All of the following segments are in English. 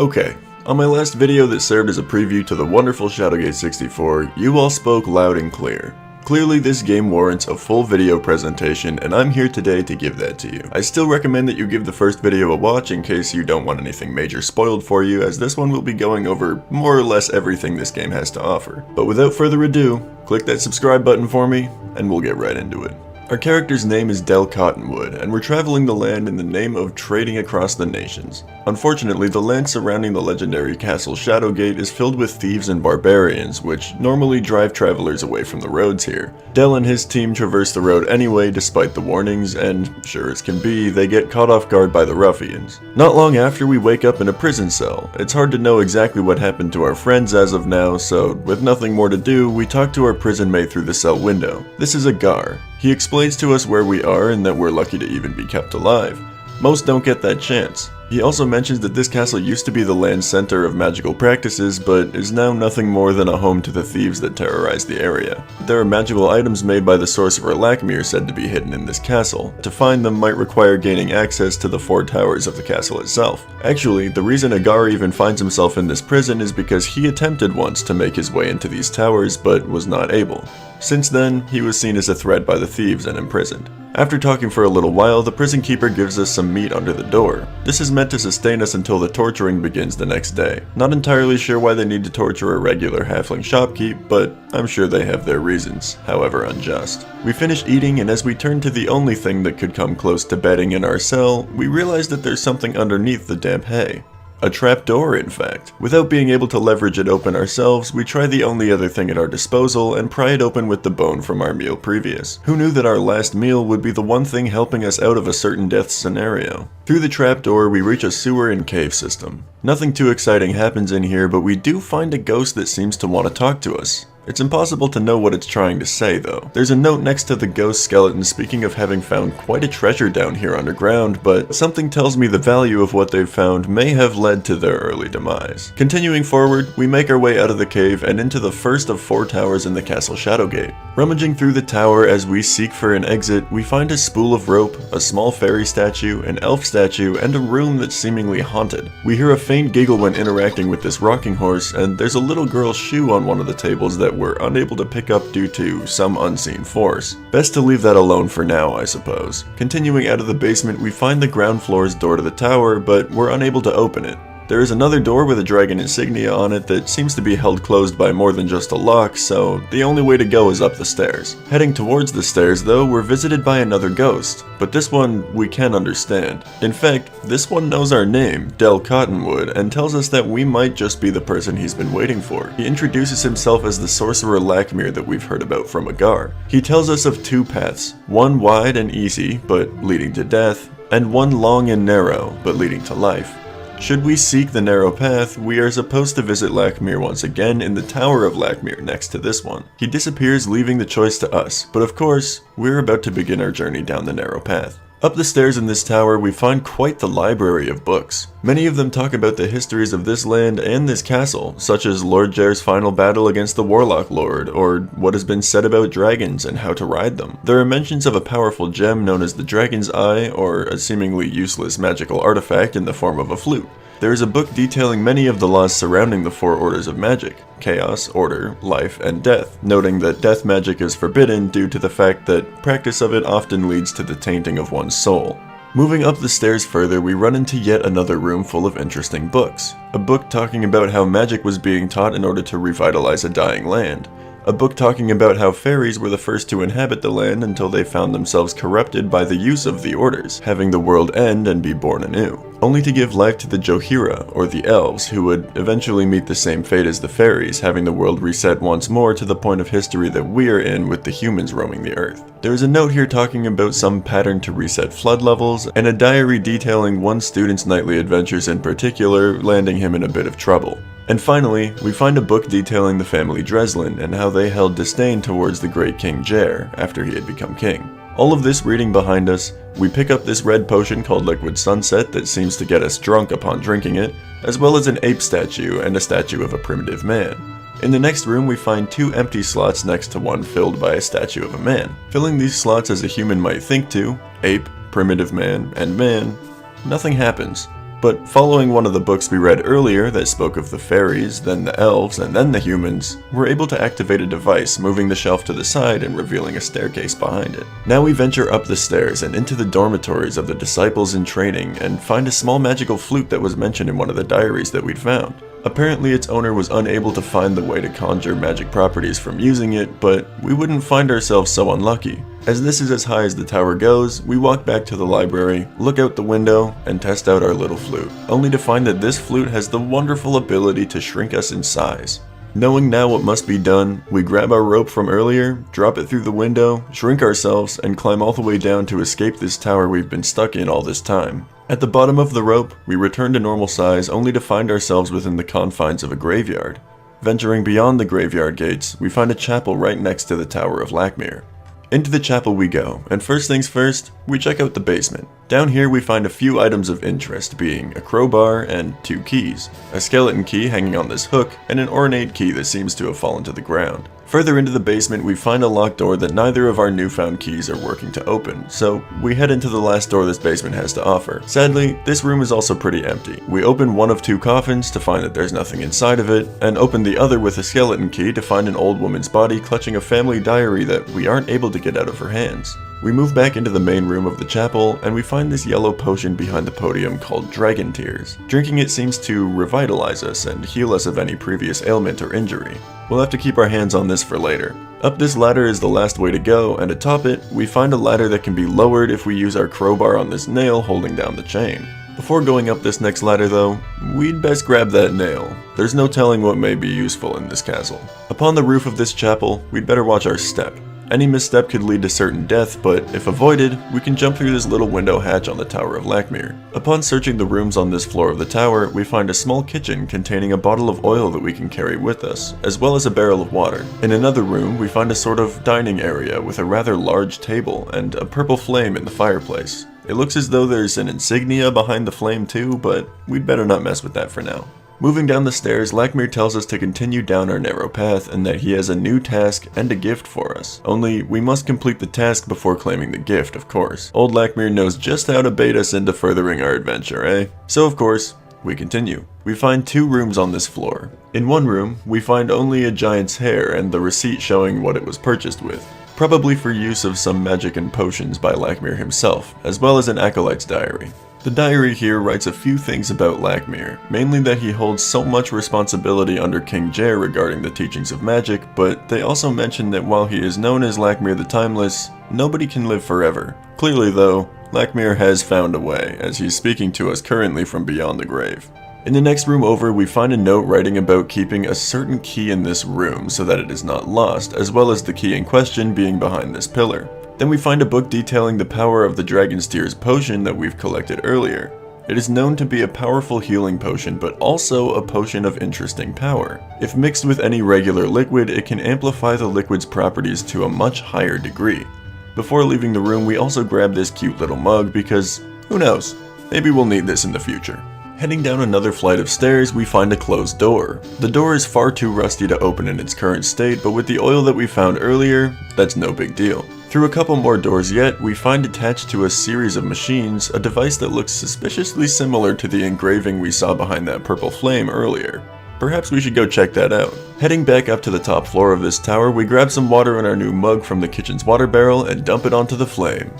Okay, on my last video that served as a preview to the wonderful Shadowgate 64, you all spoke loud and clear. Clearly this game warrants a full video presentation, and I'm here today to give that to you. I still recommend that you give the first video a watch in case you don't want anything major spoiled for you, as this one will be going over more or less everything this game has to offer. But without further ado, click that subscribe button for me, and we'll get right into it. Our character's name is Del Cottonwood, and we're traveling the land in the name of trading across the nations. Unfortunately, the land surrounding the legendary castle Shadowgate is filled with thieves and barbarians, which normally drive travelers away from the roads here. Del and his team traverse the road anyway despite the warnings, and sure as can be, they get caught off guard by the ruffians. Not long after, we wake up in a prison cell. It's hard to know exactly what happened to our friends as of now, so with nothing more to do, we talk to our prison mate through the cell window. This is Agar. He explains to us where we are and that we're lucky to even be kept alive. Most don't get that chance. He also mentions that this castle used to be the land's center of magical practices, but is now nothing more than a home to the thieves that terrorize the area. There are magical items made by the sorcerer Lmir said to be hidden in this castle. To find them might require gaining access to the 4 towers of the castle itself. Actually, the reason Agar even finds himself in this prison is because he attempted once to make his way into these towers, but was not able. Since then, he was seen as a threat by the thieves and imprisoned. After talking for a little while, the prison keeper gives us some meat under the door. This is meant to sustain us until the torturing begins the next day. Not entirely sure why they need to torture a regular halfling shopkeep, but I'm sure they have their reasons, however unjust. We finish eating, and as we turn to the only thing that could come close to bedding in our cell, we realize that there's something underneath the damp hay. A trapdoor, in fact. Without being able to leverage it open ourselves, we try the only other thing at our disposal and pry it open with the bone from our meal previous. Who knew that our last meal would be the one thing helping us out of a certain death scenario? Through the trapdoor, we reach a sewer and cave system. Nothing too exciting happens in here, but we do find a ghost that seems to want to talk to us. It's impossible to know what it's trying to say though. There's a note next to the ghost skeleton speaking of having found quite a treasure down here underground, but something tells me the value of what they've found may have led to their early demise. Continuing forward, we make our way out of the cave and into the first of 4 towers in the castle Shadowgate. Rummaging through the tower as we seek for an exit, we find a spool of rope, a small fairy statue, an elf statue, and a room that's seemingly haunted. We hear a faint giggle when interacting with this rocking horse, and there's a little girl's shoe on one of the tables that we're unable to pick up due to some unseen force. Best to leave that alone for now, I suppose. Continuing out of the basement, we find the ground floor's door to the tower, but we're unable to open it. There is another door with a dragon insignia on it that seems to be held closed by more than just a lock, so the only way to go is up the stairs. Heading towards the stairs though, we're visited by another ghost, but this one we can understand. In fact, this one knows our name, Del Cottonwood, and tells us that we might just be the person he's been waiting for. He introduces himself as the sorcerer Lmir that we've heard about from Agar. He tells us of 2 paths, one wide and easy, but leading to death, and one long and narrow, but leading to life. Should we seek the narrow path, we are supposed to visit Lmir once again in the Tower of Lmir next to this one. He disappears, leaving the choice to us, but of course, we're about to begin our journey down the narrow path. Up the stairs in this tower, we find quite the library of books. Many of them talk about the histories of this land and this castle, such as Lord Jair's final battle against the Warlock Lord, or what has been said about dragons and how to ride them. There are mentions of a powerful gem known as the Dragon's Eye, or a seemingly useless magical artifact in the form of a flute. There is a book detailing many of the laws surrounding the 4 orders of magic: chaos, order, life, and death, noting that death magic is forbidden due to the fact that practice of it often leads to the tainting of one's soul. Moving up the stairs further, we run into yet another room full of interesting books. A book talking about how magic was being taught in order to revitalize a dying land. A book talking about how fairies were the first to inhabit the land until they found themselves corrupted by the use of the orders, having the world end and be born anew, only to give life to the Johira, or the elves, who would eventually meet the same fate as the fairies, having the world reset once more to the point of history that we are in with the humans roaming the earth. There is a note here talking about some pattern to reset flood levels, and a diary detailing one student's nightly adventures in particular, landing him in a bit of trouble. And finally, we find a book detailing the family Dreslin and how they held disdain towards the great King Jair after he had become king. All of this reading behind us, we pick up this red potion called Liquid Sunset that seems to get us drunk upon drinking it, as well as an ape statue and a statue of a primitive man. In the next room, we find 2 empty slots next to one filled by a statue of a man. Filling these slots as a human might think to, ape, primitive man, and man, nothing happens. But following one of the books we read earlier that spoke of the fairies, then the elves, and then the humans, we're able to activate a device, moving the shelf to the side and revealing a staircase behind it. Now we venture up the stairs and into the dormitories of the disciples in training and find a small magical flute that was mentioned in one of the diaries that we'd found. Apparently its owner was unable to find the way to conjure magic properties from using it, but we wouldn't find ourselves so unlucky. As this is as high as the tower goes, we walk back to the library, look out the window, and test out our little flute, only to find that this flute has the wonderful ability to shrink us in size. Knowing now what must be done, we grab our rope from earlier, drop it through the window, shrink ourselves, and climb all the way down to escape this tower we've been stuck in all this time. At the bottom of the rope, we return to normal size only to find ourselves within the confines of a graveyard. Venturing beyond the graveyard gates, we find a chapel right next to the Tower of Lmir. Into the chapel we go, and first things first, we check out the basement. Down here we find a few items of interest, being a crowbar and 2 keys, a skeleton key hanging on this hook, and an ornate key that seems to have fallen to the ground. Further into the basement we find a locked door that neither of our newfound keys are working to open, so we head into the last door this basement has to offer. Sadly, this room is also pretty empty. We open one of 2 coffins to find that there's nothing inside of it, and open the other with a skeleton key to find an old woman's body clutching a family diary that we aren't able to get out of her hands. We move back into the main room of the chapel, and we find this yellow potion behind the podium called Dragon Tears. Drinking it seems to revitalize us and heal us of any previous ailment or injury. We'll have to keep our hands on this for later. Up this ladder is the last way to go, and atop it, we find a ladder that can be lowered if we use our crowbar on this nail holding down the chain. Before going up this next ladder though, we'd best grab that nail. There's no telling what may be useful in this castle. Upon the roof of this chapel, we'd better watch our step. Any misstep could lead to certain death, but if avoided, we can jump through this little window hatch on the Tower of Lmir. Upon searching the rooms on this floor of the tower, we find a small kitchen containing a bottle of oil that we can carry with us, as well as a barrel of water. In another room, we find a sort of dining area with a rather large table and a purple flame in the fireplace. It looks as though there's an insignia behind the flame too, but we'd better not mess with that for now. Moving down the stairs, Lmir tells us to continue down our narrow path and that he has a new task and a gift for us. Only, we must complete the task before claiming the gift, of course. Old Lmir knows just how to bait us into furthering our adventure, eh? So of course, we continue. We find 2 rooms on this floor. In one room, we find only a giant's hair and the receipt showing what it was purchased with. Probably for use of some magic and potions by Lmir himself, as well as an acolyte's diary. The diary here writes a few things about Lmir, mainly that he holds so much responsibility under King Jair regarding the teachings of magic, but they also mention that while he is known as Lmir the Timeless, nobody can live forever. Clearly though, Lmir has found a way, as he's speaking to us currently from beyond the grave. In the next room over, we find a note writing about keeping a certain key in this room so that it is not lost, as well as the key in question being behind this pillar. Then we find a book detailing the power of the Dragon's Tears potion that we've collected earlier. It is known to be a powerful healing potion, but also a potion of interesting power. If mixed with any regular liquid, it can amplify the liquid's properties to a much higher degree. Before leaving the room, we also grab this cute little mug because, who knows, maybe we'll need this in the future. Heading down another flight of stairs, we find a closed door. The door is far too rusty to open in its current state, but with the oil that we found earlier, that's no big deal. Through a couple more doors yet, we find attached to a series of machines a device that looks suspiciously similar to the engraving we saw behind that purple flame earlier. Perhaps we should go check that out. Heading back up to the top floor of this tower, we grab some water in our new mug from the kitchen's water barrel and dump it onto the flame.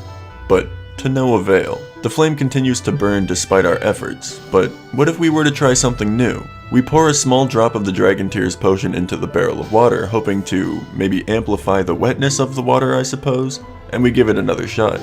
But to no avail. The flame continues to burn despite our efforts, but what if we were to try something new? We pour a small drop of the Dragon Tears potion into the barrel of water, hoping to maybe amplify the wetness of the water, I suppose, and we give it another shot.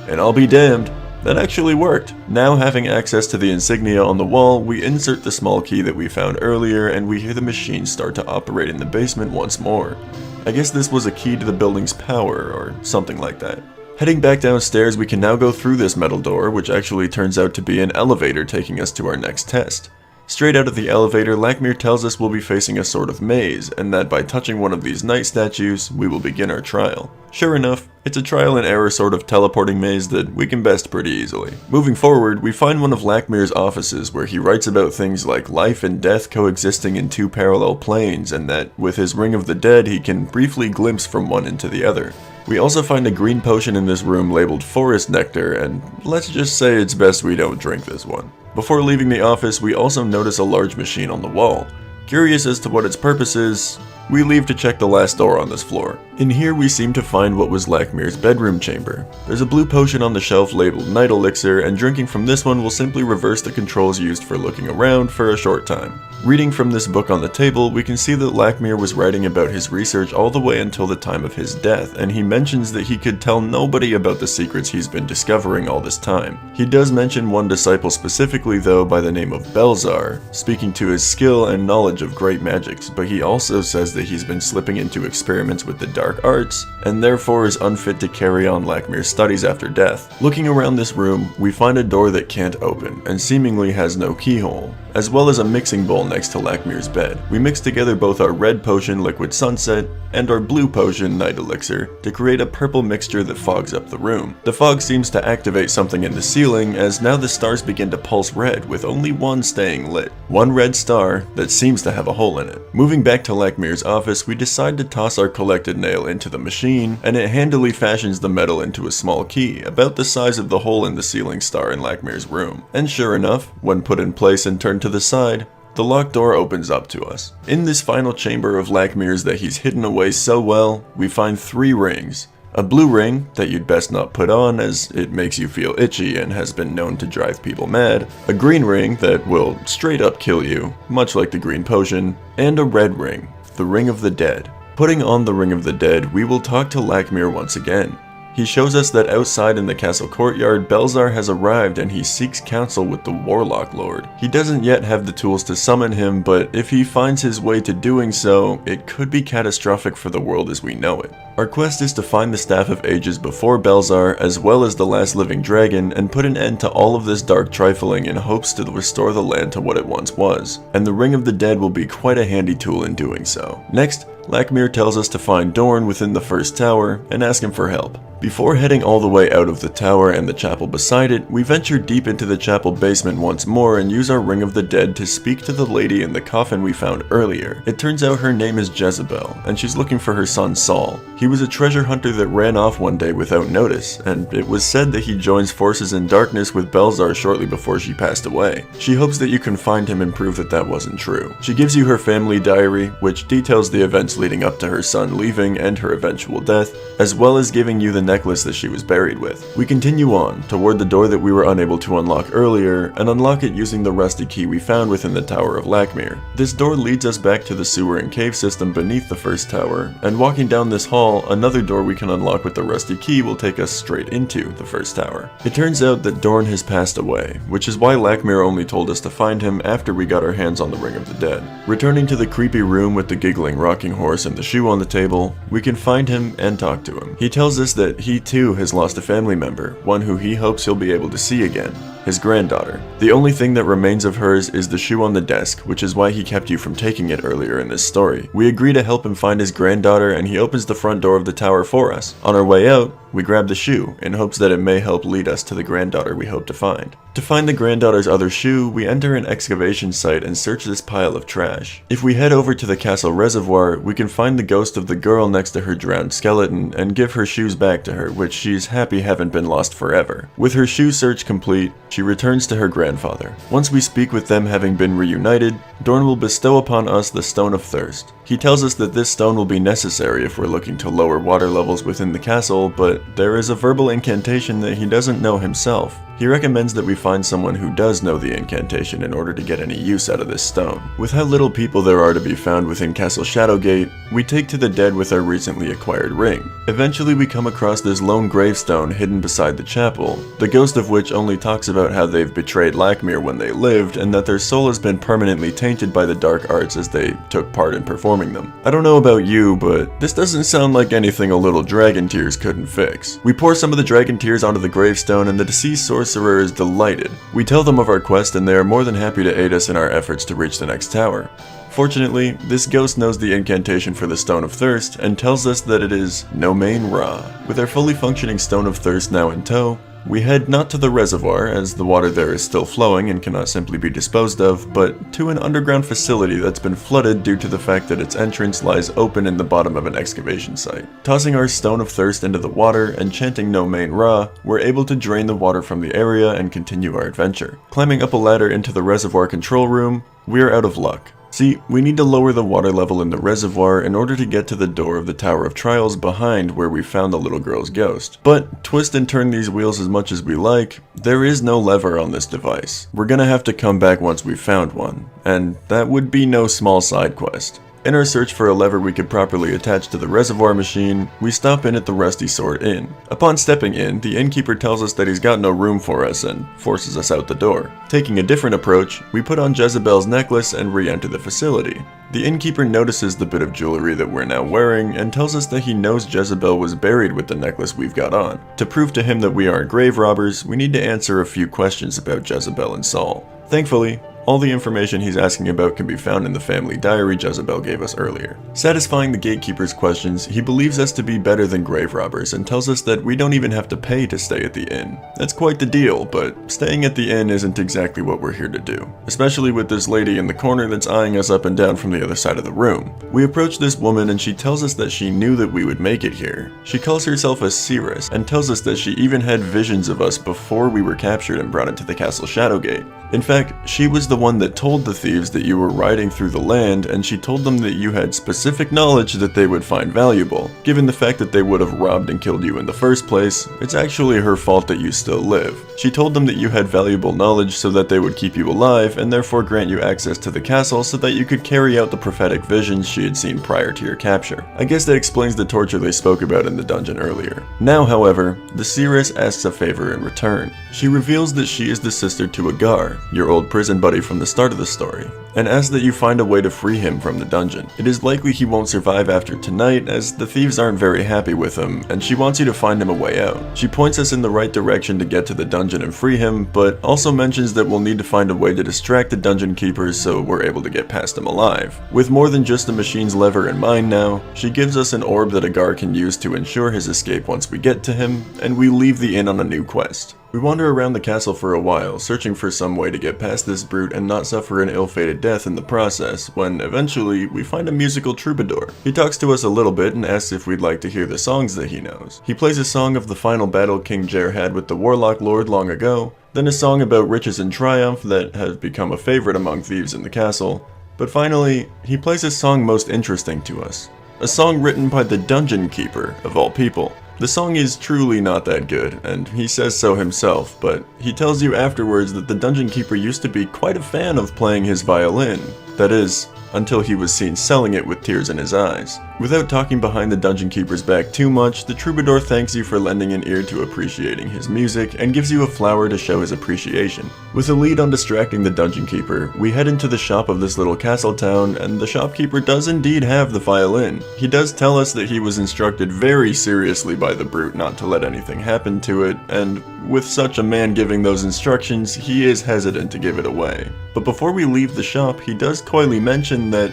And I'll be damned, that actually worked. Now having access to the insignia on the wall, we insert the small key that we found earlier and we hear the machine start to operate in the basement once more. I guess this was a key to the building's power or something like that. Heading back downstairs, we can now go through this metal door, which actually turns out to be an elevator taking us to our next test. Straight out of the elevator, Lmir tells us we'll be facing a sort of maze, and that by touching one of these knight statues, we will begin our trial. Sure enough, it's a trial and error sort of teleporting maze that we can best pretty easily. Moving forward, we find one of Lmir's offices where he writes about things like life and death coexisting in 2 parallel planes, and that with his Ring of the Dead he can briefly glimpse from one into the other. We also find a green potion in this room labeled Forest Nectar, and let's just say it's best we don't drink this one. Before leaving the office, we also notice a large machine on the wall. Curious as to what its purpose is, we leave to check the last door on this floor. In here we seem to find what was Lmir's bedroom chamber. There's a blue potion on the shelf labeled Night Elixir, and drinking from this one will simply reverse the controls used for looking around for a short time. Reading from this book on the table, we can see that Lmir was writing about his research all the way until the time of his death, and he mentions that he could tell nobody about the secrets he's been discovering all this time. He does mention one disciple specifically though by the name of Belzar, speaking to his skill and knowledge of great magics, but he also says that he's been slipping into experiments with the dark arts, and therefore is unfit to carry on Lmir's studies after death. Looking around this room, we find a door that can't open, and seemingly has no keyhole, as well as a mixing bowl next to Lmir's bed. We mix together both our red potion, Liquid Sunset, and our blue potion, Night Elixir, to create a purple mixture that fogs up the room. The fog seems to activate something in the ceiling, as now the stars begin to pulse red, with only one staying lit. One red star that seems to have a hole in it. Moving back to Lmir's office, we decide to toss our collected nail into the machine, and it handily fashions the metal into a small key, about the size of the hole in the ceiling star in Lmir's room. And sure enough, when put in place and turned to the side, the locked door opens up to us. In this final chamber of Lmir's that he's hidden away so well, we find 3 rings. A blue ring that you'd best not put on as it makes you feel itchy and has been known to drive people mad, a green ring that will straight up kill you, much like the green potion, and a red ring, the Ring of the Dead. Putting on the Ring of the Dead, we will talk to Lmir once again. He shows us that outside in the castle courtyard, Belzar has arrived and he seeks counsel with the Warlock Lord. He doesn't yet have the tools to summon him, but if he finds his way to doing so, it could be catastrophic for the world as we know it. Our quest is to find the Staff of Ages before Belzar, as well as the last living dragon, and put an end to all of this dark trifling in hopes to restore the land to what it once was. And the Ring of the Dead will be quite a handy tool in doing so. Next, Lmir tells us to find Dorne within the first tower and ask him for help. Before heading all the way out of the tower and the chapel beside it, we venture deep into the chapel basement once more and use our Ring of the Dead to speak to the lady in the coffin we found earlier. It turns out her name is Jezebel, and she's looking for her son Saul. He was a treasure hunter that ran off one day without notice, and it was said that he joins forces in darkness with Belzar shortly before she passed away. She hopes that you can find him and prove that that wasn't true. She gives you her family diary, which details the events leading up to her son leaving and her eventual death, as well as giving you the necklace that she was buried with. We continue on toward the door that we were unable to unlock earlier and unlock it using the rusty key we found within the Tower of Lmir. This door leads us back to the sewer and cave system beneath the first tower, and walking down this hall, another door we can unlock with the rusty key will take us straight into the first tower. It turns out that Dorne has passed away, which is why Lmir only told us to find him after we got our hands on the Ring of the Dead. Returning to the creepy room with the giggling rocking horse and the shoe on the table, we can find him and talk to him. He tells us that he too has lost a family member, one who he hopes he'll be able to see again. His granddaughter. The only thing that remains of hers is the shoe on the desk, which is why he kept you from taking it earlier in this story. We agree to help him find his granddaughter, and he opens the front door of the tower for us. On our way out, we grab the shoe, in hopes that it may help lead us to the granddaughter we hope to find. To find the granddaughter's other shoe, we enter an excavation site and search this pile of trash. If we head over to the castle reservoir, we can find the ghost of the girl next to her drowned skeleton and give her shoes back to her, which she's happy haven't been lost forever. With her shoe search complete, she returns to her grandfather. Once we speak with them having been reunited, Dorne will bestow upon us the Stone of Thirst. He tells us that this stone will be necessary if we're looking to lower water levels within the castle, but there is a verbal incantation that he doesn't know himself. He recommends that we find someone who does know the incantation in order to get any use out of this stone. With how little people there are to be found within Castle Shadowgate, we take to the dead with our recently acquired ring. Eventually we come across this lone gravestone hidden beside the chapel, the ghost of which only talks about how they've betrayed Lmir when they lived and that their soul has been permanently tainted by the dark arts as they took part in performing them. I don't know about you, but this doesn't sound like anything a little dragon tears couldn't fix. We pour some of the dragon tears onto the gravestone and the deceased sorcerer is delighted. We tell them of our quest and they are more than happy to aid us in our efforts to reach the next tower. Fortunately, this ghost knows the incantation for the Stone of Thirst and tells us that it is No Main Ra. With our fully functioning Stone of Thirst now in tow, We head not to the reservoir, as the water there is still flowing and cannot simply be disposed of, but to an underground facility that's been flooded due to the fact that its entrance lies open in the bottom of an excavation site. Tossing our Stone of Thirst into the water and chanting No Main Ra, we're able to drain the water from the area and continue our adventure. Climbing up a ladder into the reservoir control room, we're out of luck. See, we need to lower the water level in the reservoir in order to get to the door of the Tower of Trials behind where we found the little girl's ghost. But twist and turn these wheels as much as we like, there is no lever on this device. We're gonna have to come back once we've found one, and that would be no small side quest. In our search for a lever we could properly attach to the reservoir machine, we stop in at the Rusty Sword Inn. Upon stepping in, the innkeeper tells us that he's got no room for us and forces us out the door. Taking a different approach, we put on Jezebel's necklace and re-enter the facility. The innkeeper notices the bit of jewelry that we're now wearing and tells us that he knows Jezebel was buried with the necklace we've got on. To prove to him that we aren't grave robbers, we need to answer a few questions about Jezebel and Saul. Thankfully, all the information he's asking about can be found in the family diary Jezebel gave us earlier. Satisfying the gatekeeper's questions, he believes us to be better than grave robbers and tells us that we don't even have to pay to stay at the inn. That's quite the deal, but staying at the inn isn't exactly what we're here to do, especially with this lady in the corner that's eyeing us up and down from the other side of the room. We approach this woman and she tells us that she knew that we would make it here. She calls herself a seeress and tells us that she even had visions of us before we were captured and brought into the castle Shadowgate. In fact, she was the one that told the thieves that you were riding through the land, and she told them that you had specific knowledge that they would find valuable. Given the fact that they would have robbed and killed you in the first place, it's actually her fault that you still live. She told them that you had valuable knowledge so that they would keep you alive and therefore grant you access to the castle so that you could carry out the prophetic visions she had seen prior to your capture. I guess that explains the torture they spoke about in the dungeon earlier. Now, however, the seeress asks a favor in return. She reveals that she is the sister to Agar, your old prison buddy from the start of the story, and asks that you find a way to free him from the dungeon. It is likely he won't survive after tonight, as the thieves aren't very happy with him, and she wants you to find him a way out. She points us in the right direction to get to the dungeon and free him, but also mentions that we'll need to find a way to distract the dungeon keepers so we're able to get past him alive. With more than just the machine's lever in mind now, she gives us an orb that Agar can use to ensure his escape once we get to him, and we leave the inn on a new quest. We wander around the castle for a while, searching for some way to get past this brute and not suffer an ill-fated death in the process, when eventually we find a musical troubadour. He talks to us a little bit and asks if we'd like to hear the songs that he knows. He plays a song of the final battle King Jair had with the Warlock Lord long ago, then a song about riches and triumph that has become a favorite among thieves in the castle, but finally, he plays a song most interesting to us. A song written by the Dungeon Keeper, of all people. The song is truly not that good, and he says so himself, but he tells you afterwards that the Dungeon Keeper used to be quite a fan of playing his violin. That is, until he was seen selling it with tears in his eyes. Without talking behind the Dungeon Keeper's back too much, the troubadour thanks you for lending an ear to appreciating his music and gives you a flower to show his appreciation. With a lead on distracting the Dungeon Keeper, we head into the shop of this little castle town, and the shopkeeper does indeed have the violin. He does tell us that he was instructed very seriously by the brute not to let anything happen to it, and with such a man giving those instructions, he is hesitant to give it away. But before we leave the shop, he does coyly mention that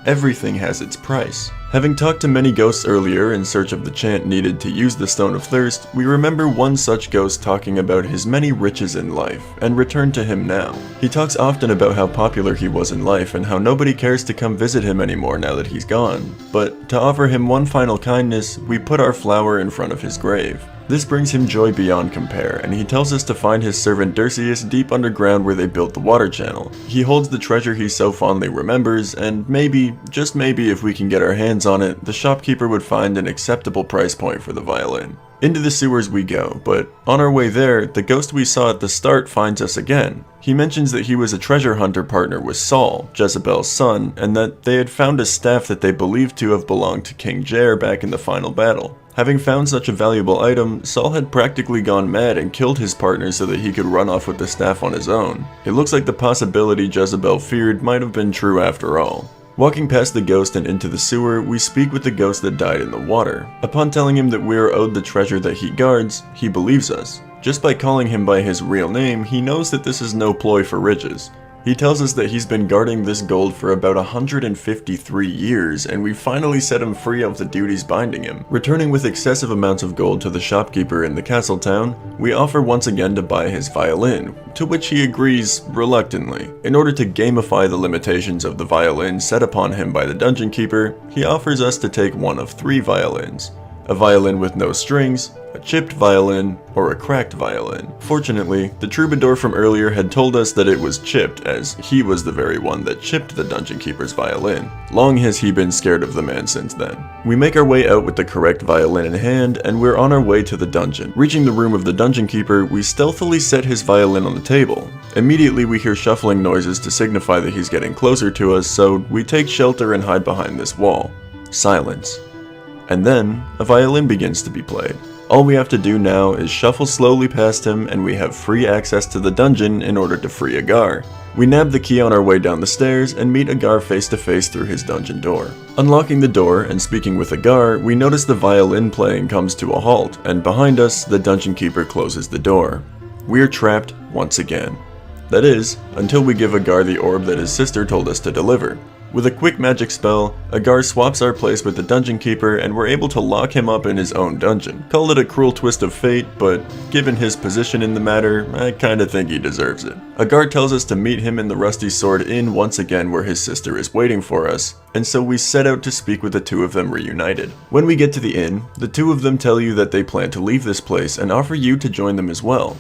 everything has its price. Having talked to many ghosts earlier in search of the chant needed to use the Stone of Thirst, we remember one such ghost talking about his many riches in life, and return to him now. He talks often about how popular he was in life and how nobody cares to come visit him anymore now that he's gone, but to offer him one final kindness, we put our flower in front of his grave. This brings him joy beyond compare, and he tells us to find his servant Dirceus deep underground where they built the water channel. He holds the treasure he so fondly remembers, and maybe, just maybe if we can get our hands on it, the shopkeeper would find an acceptable price point for the violin. Into the sewers we go, but on our way there, the ghost we saw at the start finds us again. He mentions that he was a treasure hunter partner with Saul, Jezebel's son, and that they had found a staff that they believed to have belonged to King Jair back in the final battle. Having found such a valuable item, Saul had practically gone mad and killed his partner so that he could run off with the staff on his own. It looks like the possibility Jezebel feared might have been true after all. Walking past the ghost and into the sewer, we speak with the ghost that died in the water. Upon telling him that we are owed the treasure that he guards, he believes us. Just by calling him by his real name, he knows that this is no ploy for riches. He tells us that he's been guarding this gold for about 153 years, and we finally set him free of the duties binding him. Returning with excessive amounts of gold to the shopkeeper in the castle town, we offer once again to buy his violin, to which he agrees reluctantly. In order to gamify the limitations of the violin set upon him by the dungeon keeper, he offers us to take one of 3 violins. A violin with no strings, a chipped violin, or a cracked violin. Fortunately, the troubadour from earlier had told us that it was chipped, as he was the very one that chipped the dungeon keeper's violin. Long has he been scared of the man since then. We make our way out with the correct violin in hand, and we're on our way to the dungeon. Reaching the room of the dungeon keeper, we stealthily set his violin on the table. Immediately we hear shuffling noises to signify that he's getting closer to us, so we take shelter and hide behind this wall. Silence. And then, a violin begins to be played. All we have to do now is shuffle slowly past him, and we have free access to the dungeon in order to free Agar. We nab the key on our way down the stairs and meet Agar face to face through his dungeon door. Unlocking the door and speaking with Agar, we notice the violin playing comes to a halt, and behind us, the dungeon keeper closes the door. We're trapped once again. That is, until we give Agar the orb that his sister told us to deliver. With a quick magic spell, Agar swaps our place with the dungeon keeper, and we're able to lock him up in his own dungeon. Call it a cruel twist of fate, but given his position in the matter, I kinda think he deserves it. Agar tells us to meet him in the Rusty Sword Inn once again, where his sister is waiting for us, and so we set out to speak with the 2 of them reunited. When we get to the inn, the 2 of them tell you that they plan to leave this place and offer you to join them as well.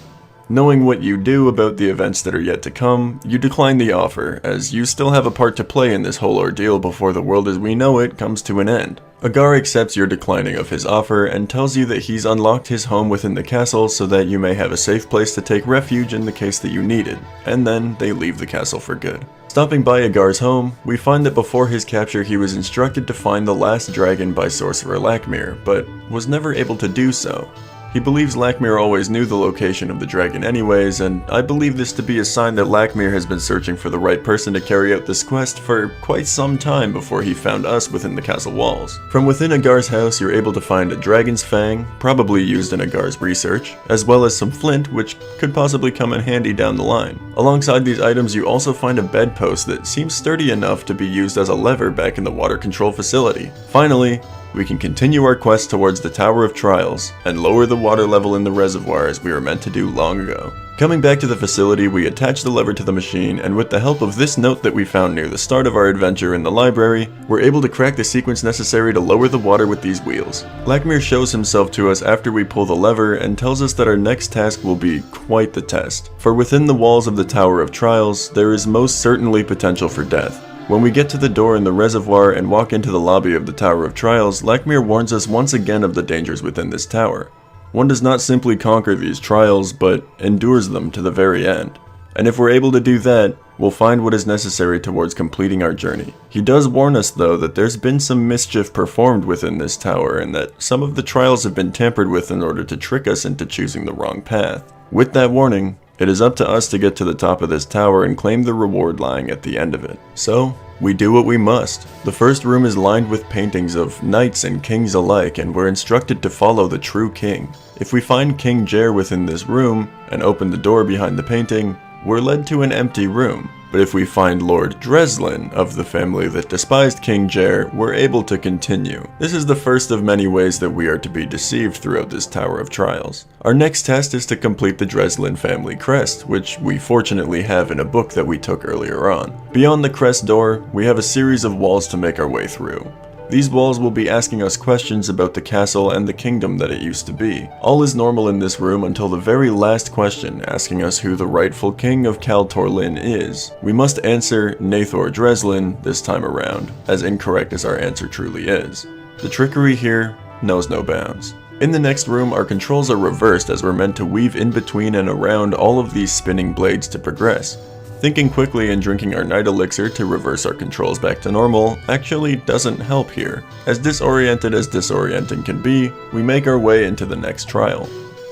Knowing what you do about the events that are yet to come, you decline the offer, as you still have a part to play in this whole ordeal before the world as we know it comes to an end. Agar accepts your declining of his offer and tells you that he's unlocked his home within the castle so that you may have a safe place to take refuge in the case that you need it, and then they leave the castle for good. Stopping by Agar's home, we find that before his capture he was instructed to find the last dragon by sorcerer Lmir, but was never able to do so. He believes Lmir always knew the location of the dragon anyways, and I believe this to be a sign that Lmir has been searching for the right person to carry out this quest for quite some time before he found us within the castle walls. From within Agar's house, you're able to find a dragon's fang, probably used in Agar's research, as well as some flint, which could possibly come in handy down the line. Alongside these items, you also find a bedpost that seems sturdy enough to be used as a lever back in the water control facility. Finally, we can continue our quest towards the Tower of Trials and lower the water level in the reservoir as we were meant to do long ago. Coming back to the facility, we attach the lever to the machine, and with the help of this note that we found near the start of our adventure in the library, we're able to crack the sequence necessary to lower the water with these wheels. Lmir shows himself to us after we pull the lever and tells us that our next task will be quite the test. For within the walls of the Tower of Trials, there is most certainly potential for death. When we get to the door in the reservoir and walk into the lobby of the Tower of Trials, Lmir warns us once again of the dangers within this tower. One does not simply conquer these trials, but endures them to the very end. And if we're able to do that, we'll find what is necessary towards completing our journey. He does warn us though that there's been some mischief performed within this tower, and that some of the trials have been tampered with in order to trick us into choosing the wrong path. With that warning, it is up to us to get to the top of this tower and claim the reward lying at the end of it. So, we do what we must. The first room is lined with paintings of knights and kings alike, and we're instructed to follow the true king. If we find King Jair within this room, and open the door behind the painting, we're led to an empty room. But if we find Lord Dreslin of the family that despised King Jair, we're able to continue. This is the first of many ways that we are to be deceived throughout this Tower of Trials. Our next test is to complete the Dreslin family crest, which we fortunately have in a book that we took earlier on. Beyond the crest door, we have a series of walls to make our way through. These walls will be asking us questions about the castle and the kingdom that it used to be. All is normal in this room until the very last question, asking us who the rightful king of Kal Torlin is. We must answer Nathor Dreslin this time around, as incorrect as our answer truly is. The trickery here knows no bounds. In the next room, our controls are reversed as we're meant to weave in between and around all of these spinning blades to progress. Thinking quickly and drinking our night elixir to reverse our controls back to normal actually doesn't help here. As disoriented as disorienting can be, we make our way into the next trial.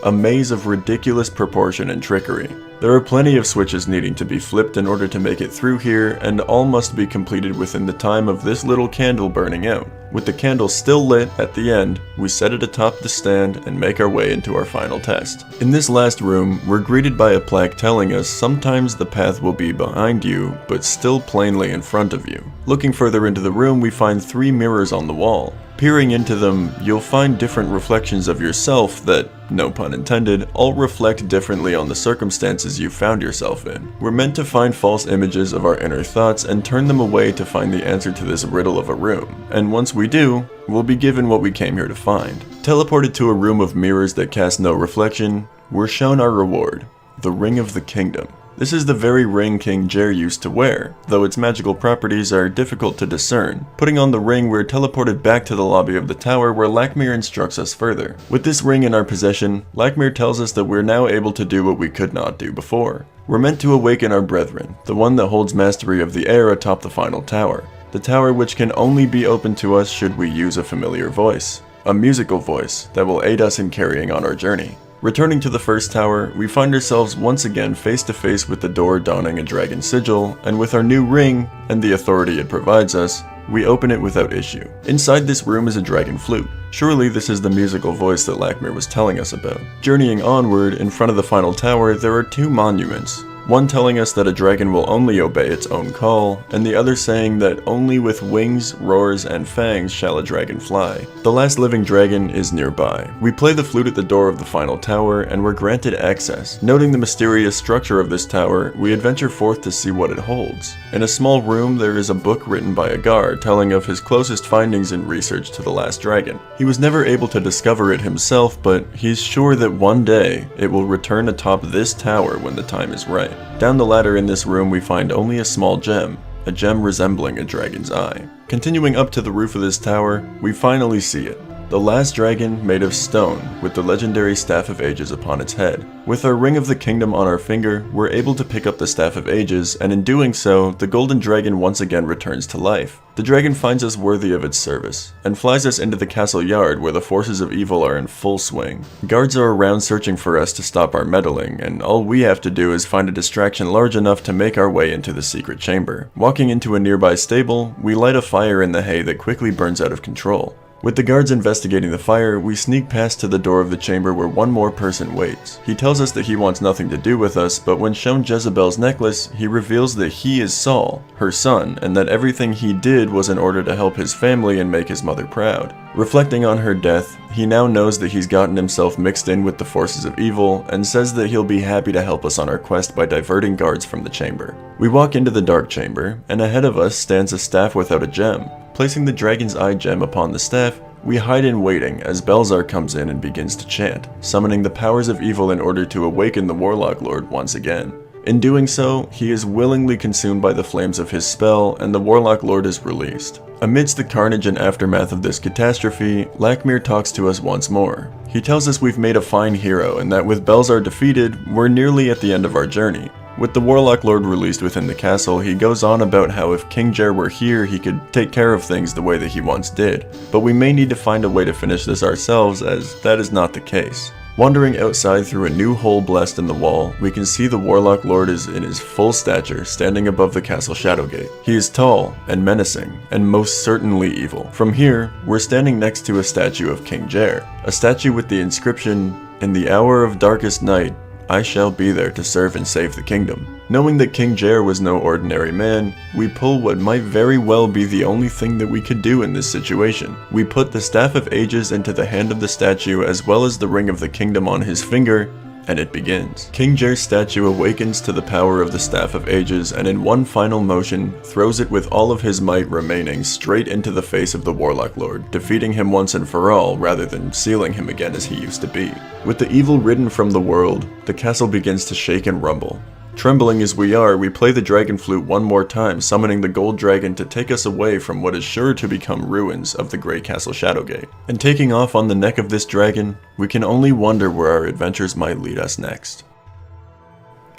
A maze of ridiculous proportion and trickery. There are plenty of switches needing to be flipped in order to make it through here, and all must be completed within the time of this little candle burning out. With the candle still lit at the end, we set it atop the stand and make our way into our final test. In this last room, we're greeted by a plaque telling us sometimes the path will be behind you, but still plainly in front of you. Looking further into the room, we find 3 mirrors on the wall. Peering into them, you'll find different reflections of yourself that, no pun intended, all reflect differently on the circumstances you found yourself in. We're meant to find false images of our inner thoughts and turn them away to find the answer to this riddle of a room. And once we do, we'll be given what we came here to find. Teleported to a room of mirrors that cast no reflection, we're shown our reward, the Ring of the Kingdom. This is the very ring King Jair used to wear, though its magical properties are difficult to discern. Putting on the ring, we're teleported back to the lobby of the tower where Lmir instructs us further. With this ring in our possession, Lmir tells us that we're now able to do what we could not do before. We're meant to awaken our brethren, the one that holds mastery of the air atop the final tower. The tower which can only be opened to us should we use a familiar voice. A musical voice that will aid us in carrying on our journey. Returning to the first tower, we find ourselves once again face to face with the door donning a dragon sigil, and with our new ring, and the authority it provides us, we open it without issue. Inside this room is a dragon flute. Surely this is the musical voice that Lmir was telling us about. Journeying onward, in front of the final tower, there are 2 monuments. One telling us that a dragon will only obey its own call, and the other saying that only with wings, roars, and fangs shall a dragon fly. The last living dragon is nearby. We play the flute at the door of the final tower, and we're granted access. Noting the mysterious structure of this tower, we adventure forth to see what it holds. In a small room, there is a book written by Agar telling of his closest findings in research to the last dragon. He was never able to discover it himself, but he's sure that one day it will return atop this tower when the time is right. Down the ladder in this room we find only a small gem, a gem resembling a dragon's eye. Continuing up to the roof of this tower, we finally see it. The last dragon made of stone with the legendary Staff of Ages upon its head. With our Ring of the Kingdom on our finger, we're able to pick up the Staff of Ages, and in doing so, the golden dragon once again returns to life. The dragon finds us worthy of its service, and flies us into the castle yard where the forces of evil are in full swing. Guards are around searching for us to stop our meddling, and all we have to do is find a distraction large enough to make our way into the secret chamber. Walking into a nearby stable, we light a fire in the hay that quickly burns out of control. With the guards investigating the fire, we sneak past to the door of the chamber where one more person waits. He tells us that he wants nothing to do with us, but when shown Jezebel's necklace, he reveals that he is Saul, her son, and that everything he did was in order to help his family and make his mother proud. Reflecting on her death, he now knows that he's gotten himself mixed in with the forces of evil, and says that he'll be happy to help us on our quest by diverting guards from the chamber. We walk into the dark chamber, and ahead of us stands a staff without a gem. Placing the dragon's eye gem upon the staff, we hide in waiting as Belzar comes in and begins to chant, summoning the powers of evil in order to awaken the Warlock Lord once again. In doing so, he is willingly consumed by the flames of his spell, and the Warlock Lord is released. Amidst the carnage and aftermath of this catastrophe, Lmir talks to us once more. He tells us we've made a fine hero, and that with Belzar defeated, we're nearly at the end of our journey. With the Warlock Lord released within the castle, he goes on about how if King Jair were here, he could take care of things the way that he once did. But we may need to find a way to finish this ourselves, as that is not the case. Wandering outside through a new hole blessed in the wall, we can see the Warlock Lord is in his full stature, standing above the castle Shadowgate. He is tall and menacing, and most certainly evil. From here, we're standing next to a statue of King Jair, a statue with the inscription, "In the hour of darkest night, I shall be there to serve and save the kingdom." Knowing that King Jair was no ordinary man, we pull what might very well be the only thing that we could do in this situation. We put the Staff of Ages into the hand of the statue as well as the Ring of the Kingdom on his finger, and it begins. King Jair's statue awakens to the power of the Staff of Ages and in one final motion, throws it with all of his might remaining straight into the face of the Warlock Lord, defeating him once and for all rather than sealing him again as he used to be. With the evil ridden from the world, the castle begins to shake and rumble. Trembling as we are, we play the dragon flute one more time, summoning the gold dragon to take us away from what is sure to become ruins of the great castle Shadowgate. And taking off on the neck of this dragon, we can only wonder where our adventures might lead us next.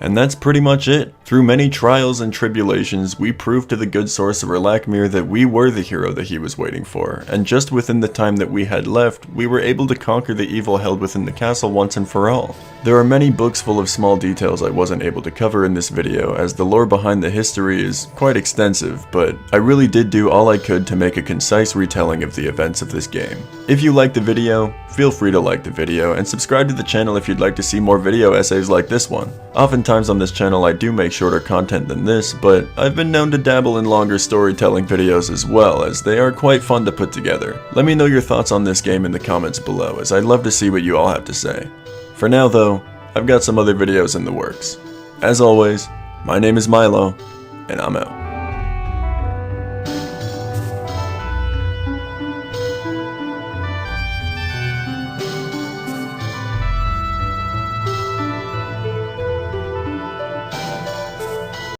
And that's pretty much it. Through many trials and tribulations, we proved to the good sorcerer Lmir that we were the hero that he was waiting for, and just within the time that we had left, we were able to conquer the evil held within the castle once and for all. There are many books full of small details I wasn't able to cover in this video, as the lore behind the history is quite extensive, but I really did do all I could to make a concise retelling of the events of this game. If you liked the video, feel free to like the video, and subscribe to the channel if you'd like to see more video essays like this one. Oftentimes on this channel I do make shorter content than this, but I've been known to dabble in longer storytelling videos as well, as they are quite fun to put together. Let me know your thoughts on this game in the comments below, as I'd love to see what you all have to say. For now though, I've got some other videos in the works. As always, my name is Myloe, and I'm out.